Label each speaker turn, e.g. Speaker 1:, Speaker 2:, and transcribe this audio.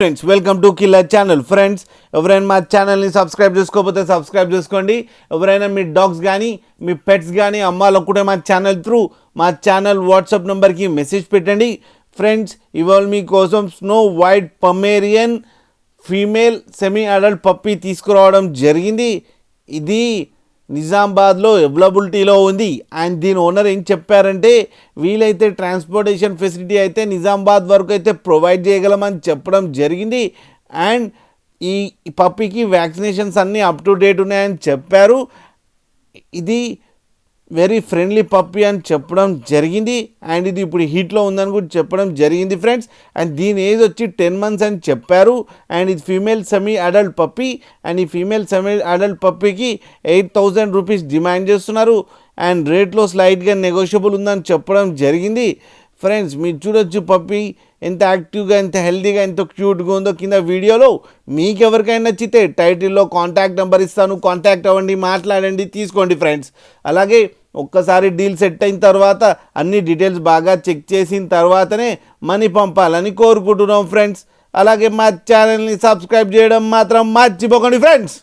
Speaker 1: Friends welcome to killer channel. Friends ఎవరైనా మా ఛానల్ని సబ్స్క్రైబ్ చేసుకోకపోతే సబ్స్క్రైబ్ చేసుకోండి. ఎవరైనా మీ డాగ్స్ కానీ మీ పెట్స్ కానీ అమ్మాలనుకుంటే మా ఛానల్ త్రూ మా ఛానల్ వాట్సాప్ నెంబర్కి మెసేజ్ పెట్టండి. ఫ్రెండ్స్ ఇవాళ మీకోసం snow white Pomeranian female semi adult puppy తీసుకురావడం జరిగింది. ఇది నిజామాబాద్లో అవైలబిలిటీలో ఉంది. అండ్ దీని ఓనర్ ఏం చెప్పారంటే వీలైతే ట్రాన్స్పోర్టేషన్ ఫెసిలిటీ అయితే నిజామాబాద్ వరకు అయితే ప్రొవైడ్ చేయగలమని చెప్పడం జరిగింది. అండ్ ఈ పప్పీకి వ్యాక్సినేషన్స్ అన్నీ అప్ టు డేట్ ఉన్నాయని చెప్పారు. ఇది వెరీ ఫ్రెండ్లీ పప్పీ అని చెప్పడం జరిగింది. అండ్ ఇది ఇప్పుడు హీట్లో ఉందని కూడా చెప్పడం జరిగింది ఫ్రెండ్స్. అండ్ దీని ఏజ్ వచ్చి 10 months అని చెప్పారు. అండ్ ఇది female semi adult puppy. And ఈ ఫీమేల్ సెమీ అడల్ట్ పప్పీకి 8,000 రూపీస్ డిమాండ్ చేస్తున్నారు. అండ్ రేట్లో స్లైట్గా నెగోషియబుల్ ఉందని చెప్పడం జరిగింది. ఫ్రెండ్స్ మీరు చూడొచ్చు పప్పీ ఎంత యాక్టివ్గా, ఎంత హెల్తీగా, ఎంత క్యూట్గా ఉందో కింద వీడియోలో. మీకు ఎవరికైనా నచ్చితే టైటిల్లో కాంటాక్ట్ నెంబర్ ఇస్తాను, కాంటాక్ట్ అవ్వండి, మాట్లాడండి, తీసుకోండి ఫ్రెండ్స్. అలాగే ఒక్కసారి డీల్ సెట్ అయిన తర్వాత అన్ని డీటెయిల్స్ బాగా చెక్ చేసిన తర్వాతనే మనీ పంపాలని కోరుకుంటున్నాం ఫ్రెండ్స్. అలాగే మా ఛానల్ని సబ్స్క్రైబ్ చేయడం మాత్రం మర్చిపోకండి ఫ్రెండ్స్.